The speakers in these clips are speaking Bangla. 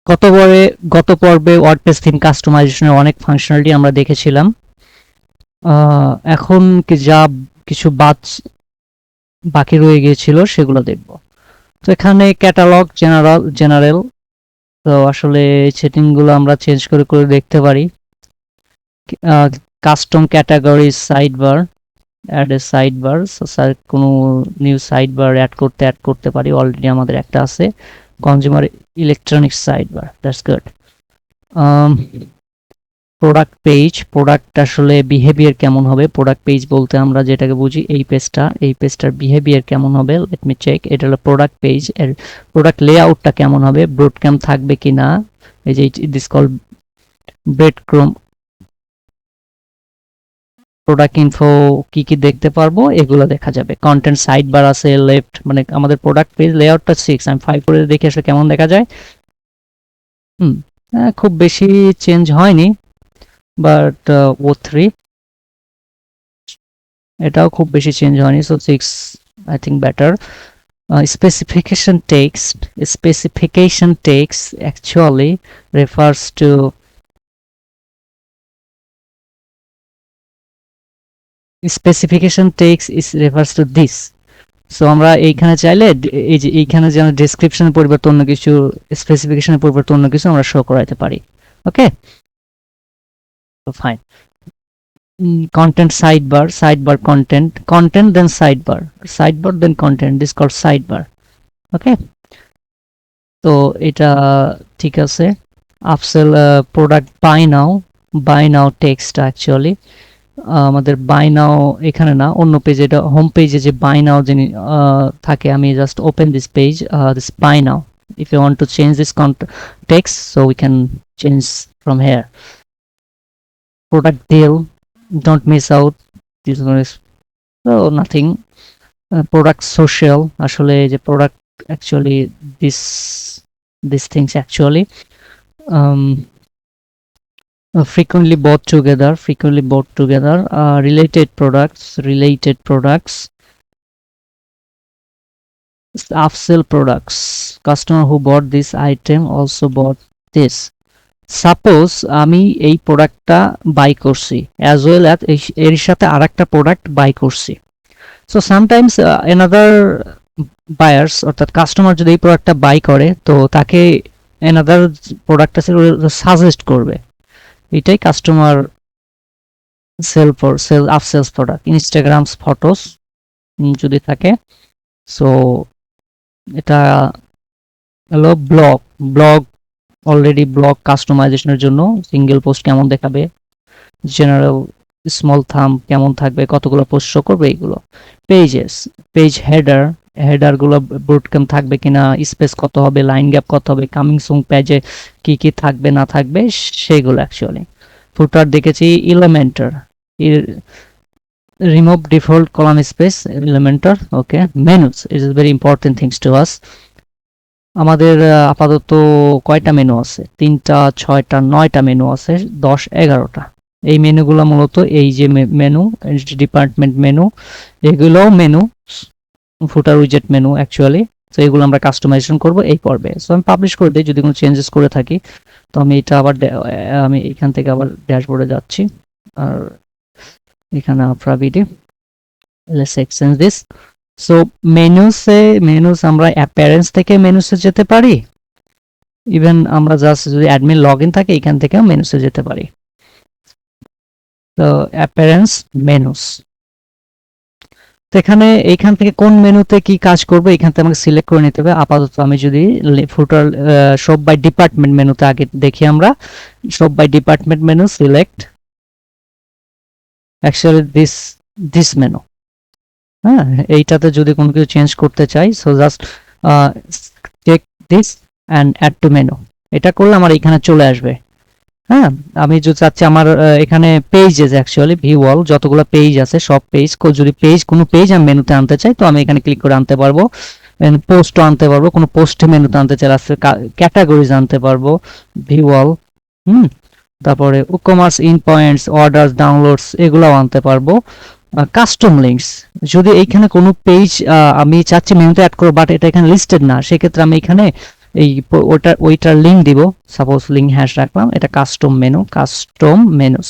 গত পর্বে ওয়ার্ডপ্রেস থিম কাস্টমাইজেশনের অনেক ফাংশনালিটি আমরা দেখেছিলাম। এখন কিছু বাকি রয়ে গিয়েছিল সেগুলো দেখব। তো এখানে ক্যাটালগ জেনারেল তো আসলে সেটিং গুলো আমরা চেঞ্জ করে করে দেখতে পারি। Custom category sidebar, add a sidebar, কোনো নিউ সাইড বার অ্যাড করতে পারি। অলরেডি আমাদের একটা আছে, consumer electronics side bar, that's good. Product আসলে বিহেভিয়ার কেমন হবে? প্রোডাক্ট পেজ বলতে আমরা যেটাকে বুঝি এই পেজটার বিহেভিয়ার কেমন হবে? Let me check. এটা হলো প্রোডাক্ট পেজ, এর প্রোডাক্ট লেআউটটা কেমন হবে? ব্রডক্যাম থাকবে কিনা? এই যে this call breadcrumb. Product info কি কি দেখতে পারবো এগুলো দেখা যাবে। কন্টেন্ট সাইড বার আছে লেফট, মানে আমাদের প্রোডাক্ট পেজ লেআউটটা 6, আমি 5 করে দেখে আসলে কেমন দেখা যায়। খুব বেশি চেঞ্জ হয়নি, বাট O3 এটাও খুব বেশি চেঞ্জ হয়নি, so 6 I think better. Specification text actually refers to this. So আমরা এইখানে চাইলে এই যে এইখানে যেন ডেসক্রিপশনের পরিবর্তে অন্য কিছু, স্পেসিফিকেশনের পরিবর্তে অন্য কিছু আমরা শো করাতে পারি। ওকে, তো fine. Content sidebar content then sidebar then content, this called sidebar. Okay, তো এটা ঠিক আছে। Upsell product buy now text actually আমাদের বাই নাও এখানে না, অন্য পেজে, এটা হোম পেজে যে বাই নাও যিনি থাকে, আমি just open this page, this buy now. If you want to change this text, so we can change from here. Product deal, don't miss out this one is, so nothing. Product social, আসলে যে product actually these things actually frequently bought together, related products, upsell products, customer who bought this item also bought this. Suppose আমি এই প্রোডাক্টটা বাই করছি, অ্যাজ ওয়েল অ্যাজ এর সাথে আরেকটা প্রোডাক্ট বাই করছি। সো সামটাইমস অ্যানাদার বায়ার্স, অর্থাৎ কাস্টমার যদি এই প্রোডাক্টটা বাই করে, তো তাকে অ্যানাদার প্রোডাক্টটা সাজেস্ট করবে। এটাই কাস্টমার আপসেলস প্রোডাক্ট। ইনস্টাগ্রাম ফটোস যদি থাকে, সো এটা হলো ব্লগ অলরেডি ব্লগ কাস্টমাইজেশনের জন্য সিঙ্গেল পোস্ট কেমন দেখাবে, জেনারেল স্মল থাম্ব কেমন থাকবে, কতগুলো পোস্ট শো করবে, এইগুলো। পেজ হেডার গুলো ব্রডক্যাম থাকবে কিনা, স্পেস কত হবে, লাইন গ্যাপ কত হবে, কামিং সুন পেজে কি কি থাকবে না থাকবে সেগুলো অ্যাকচুয়ালি। ফুটার দেখেছি Elementor, remove default column space, Elementor. Okay, menus it is very important things to us. আমাদের আপাতত কয়টা মেনু আছে? 3টা, 6টা, 9টা মেনু আছে, 10, 11টা। এই মেনুগুলো মূলত এই যে মেনু, ডিপার্টমেন্ট মেনু, এগুলো মেনু, ফুটার উইজেট মেনু অ্যাকচুয়ালি। তো এগুলো আমরা কাস্টমাইজেশন করব এই পর্বে। সো আমি পাবলিশ করে দিই যদি কোনো চেঞ্জেস করে থাকি। তো আমি এটা আবার আমি এখান থেকে আবার ড্যাশবোর্ডে যাচ্ছি, আর এখানে প্রাইভেটে let's exchange this. So menus আমরা অ্যাপিয়ারেন্স থেকে মেনুসে যেতে পারি, ইভেন আমরা জাস্ট যদি অ্যাডমিন লগইন থাকে এখান থেকেও মেনুসে যেতে পারি। তো অ্যাপিয়ারেন্স মেনুস, তো এইখান থেকে কোন মেনুতে কি কাজ করবে এখান থেকে আমাকে সিলেক্ট করে নিতে হবে। আপাতত আমি যদি ফুটার শপ বাই ডিপার্টমেন্ট মেনুতে আগে দেখি, আমরা shop by department menu select actually this menu. হ্যাঁ, এইটাতে যদি কোনো কিছু চেঞ্জ করতে চাই, so just check this and add to menu. এটা করলে আমার এখানে চলে আসবে। হ্যাঁ, আমি যদি চাচ্ছি আমার এখানে পেজেস অ্যাকচুয়ালি ভিউ অল, যতগুলো পেজ আছে সব পেজ, যদি কোনো পেজ আমি মেনুতে আনতে চাই, তো আমি এখানে ক্লিক করে আনতে পারবো। পোস্টও আনতে পারবো, কোনো পোস্ট মেনুতে আনতে চাই, ক্যাটাগরিজ আনতে পারবো, ভিউ অল। তারপরে e-commerce, endpoints, orders, downloads, এগুলাও আনতে পারবো। কাস্টম লিঙ্কস, যদি এইখানে কোনো পেজ আমি চাচ্ছি মেনুতে অ্যাড করবো বাট এটা এখানে লিস্টেড না, সেক্ষেত্রে আমি এখানে ওইটার লিঙ্ক দিব, সাপোজ লিঙ্ক হ্যাশ রাখলাম, এটা custom menus.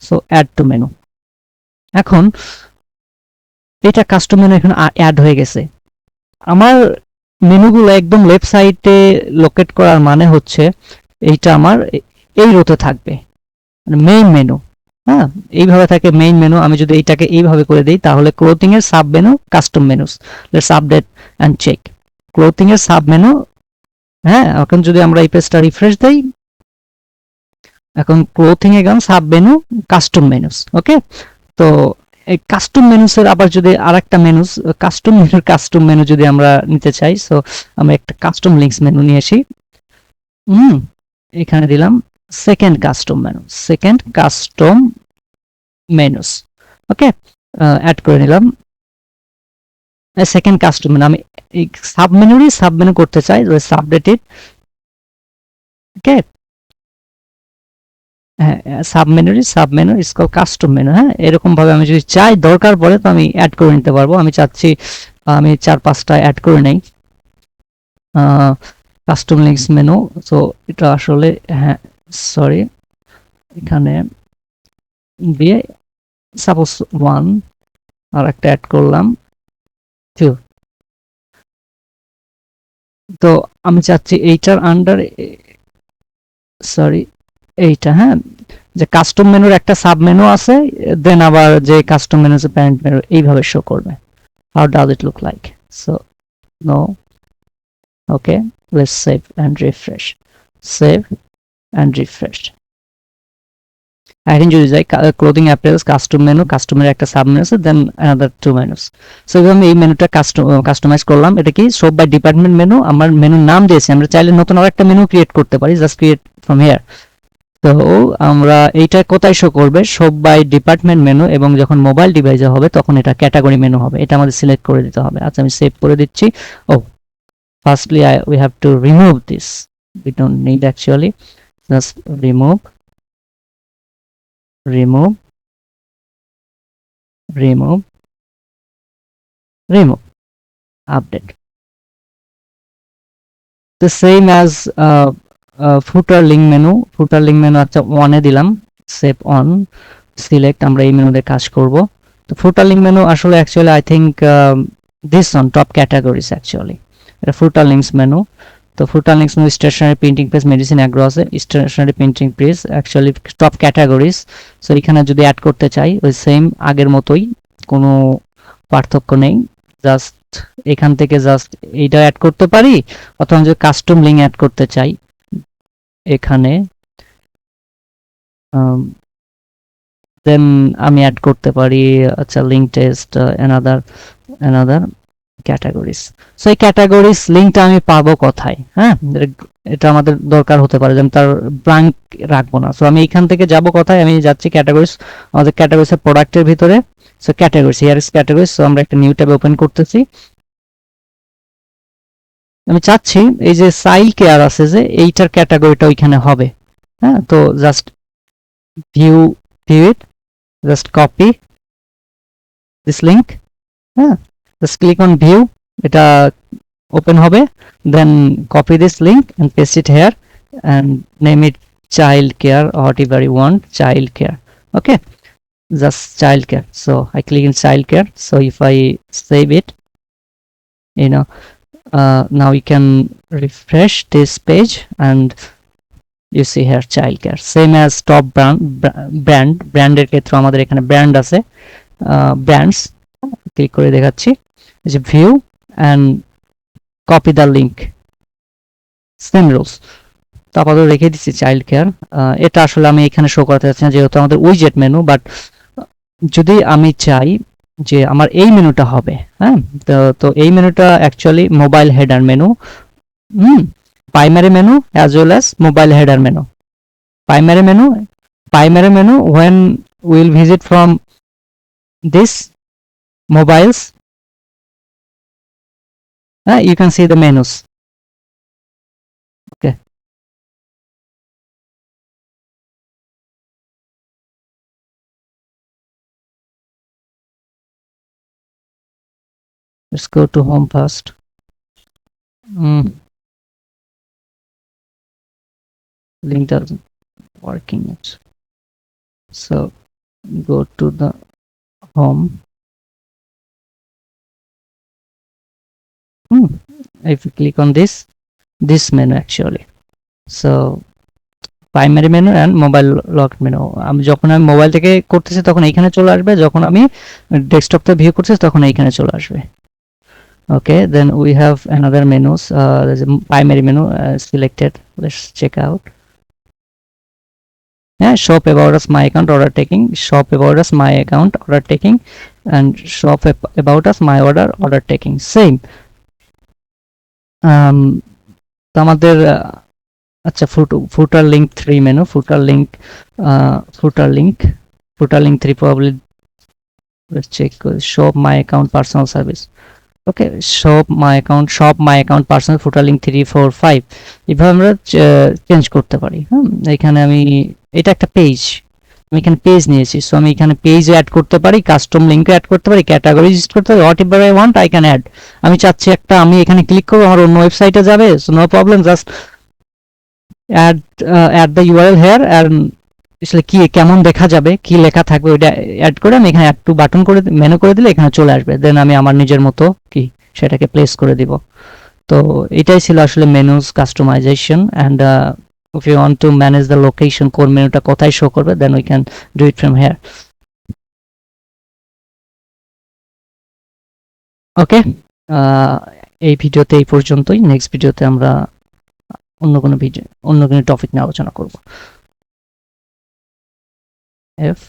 So add to menu. এখন এটা কাস্টম মেনু এখন অ্যাড হয়ে গেছে। আমার মেনুগুলো একদম লেফট সাইডে লোকেট করার মানে হচ্ছে এইটা আমার এই রোতে থাকবে, মানে মেইন মেনু। হ্যাঁ, এইভাবে থাকে মেইন মেনু। আমি যদি এইটাকে এইভাবে করে দিই তাহলে ক্লোথিং এর sub menu custom menus. Let's update and check clothing এর সাব মেনু। হ্যাঁ, এখন যদি আমরা এই পেজটা রিফ্রেশ দেই, এখন ক্লোথিং এ গেলাম, সাব মেনু কাস্টম মেনুস। ওকে, তো এই কাস্টম মেনুসের আবার যদি আরেকটা মেনুস, কাস্টম মেনু যদি আমরা নিতে চাই, সো আমরা একটা কাস্টম লিঙ্কস মেনু নিয়ে আসি। এখানে দিলাম সেকেন্ড কাস্টম মেনুস। ওকে, অ্যাড করে নিলাম সেকেন্ড কাস্টম মেনু। আমি এই সাব মেনু করতে চাই, সাবডেটেড। ওকে, হ্যাঁ, sub menu is call custom menu. হ্যাঁ, এরকম ভাবে আমি যদি চাই দরকার পড়ে তো আমি অ্যাড করে নিতে পারবো। আমি চাচ্ছি আমি 4-5টা অ্যাড করে নেই কাস্টম লিঙ্কস মেনু। তো এটা আসলে, হ্যাঁ সরি, এখানে দিয়ে সাপোজ 1 আর একটা অ্যাড করলাম 2। তো আমি চাচ্ছি এইটার আন্ডার, সরি এইটা, হ্যাঁ, যে কাস্টম মেনুর একটা সাব মেনু আছে, দেন আবার যে কাস্টম মেনু আছে প্যারেন্ট মেনু, এইভাবে শো করবে। How does it look like? So no. Okay, let's save and refresh. Save and refresh. এখন যদি যাই ক্লোথিং অ্যাপারেলস কাস্টম মেনু, কাস্টমের একটা সাব মেনু আছে, দেন অ্যানাদার 2 মেনুস। সো আমি এই মেনুটা কাস্টমাইজ করলাম। এটা কি সব বাই ডিপার্টমেন্ট মেনু, আমার মেনুর নাম দিয়েছি। আমরা চাইলে নতুন আরেকটা মেনু ক্রিয়েট করতে পারি, জাস্ট ক্রিয়েট ফ্রম হিয়ার। তো আমরা এইটা কোথায় শো করবে? সব বাই ডিপার্টমেন্ট মেনু, এবং যখন মোবাইল ডিভাইসে হবে তখন এটা ক্যাটাগরি মেনু হবে। এটা আমাদের সিলেক্ট করে দিতে হবে। আচ্ছা, আমি সেভ করে দিচ্ছি। ও, firstly we have to remove this. We don't need actually. Just remove, remove, remove, remove, update. The same as footer link menu. Footer link menu আচ্ছা 1 এ দিলাম, সেভ অন, সিলেক্ট। আমরা এই মেনুতে কাজ করব। তো ফুটার লিঙ্ক মেনু আসলে actually I think this on top categories actually. এটা ফুটার লিঙ্কস মেনু। তো footer links menu stationery printing page, medicine, agro আছে। Stationery printing page actually top categories. So এখানে যদি অ্যাড করতে চাই ওই সেম আগের মতোই, কোনো পার্থক্য নেই। জাস্ট এখান থেকে জাস্ট এইটা অ্যাড করতে পারি, অথবা যদি কাস্টম লিঙ্ক অ্যাড করতে চাই এখানে দেন আমি অ্যাড করতে পারি। আচ্ছা, link test another categories. So এই ক্যাটাগরিজ লিঙ্কটা আমি পাবো কোথায়? হ্যাঁ, এটা আমাদের দরকার হতে পারে, যেমন তার ব্ল্যাঙ্ক রাখবো না। সো আমি এখান থেকে যাব কোথায়? আমি যাচ্ছি ক্যাটাগরিজ, আমাদের ক্যাটাগরিজের প্রোডাক্টের ভিতরে। So categories, here is categories. So আমরা একটা নিউ ট্যাব ওপেন করতেছি। আমি চাচ্ছি এই যে সাইল কেয়ার আছে, যে এইটার ক্যাটাগরিটা ওইখানে হবে। হ্যাঁ, তো just view it, just copy this link. হ্যাঁ, জাস্ট ক্লিক অন ভিউ, এটা ওপেন হবে। Then copy this link and paste it here and name it child care or whatever you want, child care. Okay, just child care. So I click in child care. So if I save it, you know, now you can refresh this page and you see here child care, same as top branded ক্ষেত্রে আমাদের এখানে ব্র্যান্ড আছে, brands ক্লিক করে দেখাচ্ছি, এই যে view and copy the link, same rules। তো আপাতত রেখে দিচ্ছি চাইল্ড কেয়ার। এটা আসলে আমি এখানে শো করতে চাচ্ছি না, যেহেতু আমাদের উইজেট মেনু। বাট যদি আমি চাই যে আমার এই মেনুটা হবে, হ্যাঁ, তো এই মেনুটা actually mobile header menu, primary menu as well as mobile header menu. Primary menu when we'll visit from this mobiles, you can see the menus. Okay, let's go to home first. link doesn't working it. So go to the home. If you click on this menu actually, so primary menu and mobile lock menu, আমি যখন আমি মোবাইল থেকে করতেছি তখন এইখানে চলে আসবে, যখন আমি ডেস্কটপ থেকে ভিউ করতেছি তখন এইখানে চলে আসবে। Okay, then we have another menus. There's a primary menu selected. Let's check out. Yeah, shop about us, my account, order taking, shop about us, my account, order taking, and shop about us, my order taking. Same. তো আমাদের আচ্ছা footer link 3 menu, footer link 3 probably. Let's check shop my account personal service. Okay, shop my account personal footer link 3 4 5 এভাবে আমরা চেঞ্জ করতে পারি। এখানে আমি এটা একটা পেজ, আমি এখানে পেজ নিয়েছি, সো আমি এখানে পেজ অ্যাড করতে পারি, কাস্টম লিংক অ্যাড করতে পারি, ক্যাটাগরি লিস্ট করতে পারি, whatever I want I can add. আমি চাচ্ছি একটা, আমি এখানে ক্লিক করব আমার অন্য ওয়েবসাইটে যাবে, so no problem, just add the URL here and আসলে কি কেমন দেখা যাবে, কি লেখা থাকবে ওইটা অ্যাড করে আমি এখানে অ্যাড টু বাটন করে মেনু করে দিলে এখানে চলে আসবে, দেন আমি আমার নিজের মতো কি সেটাকে প্লেস করে দিব। তো এটাই ছিল আসলে menus customisation. And if you want to manage the location, কোন মেনুটা কোথায় শো করবে, then we can do it from here. ওকে, এই ভিডিওতে এই পর্যন্তই। নেক্সট ভিডিওতে আমরা অন্য কোনো টপিক নিয়ে আলোচনা করব। F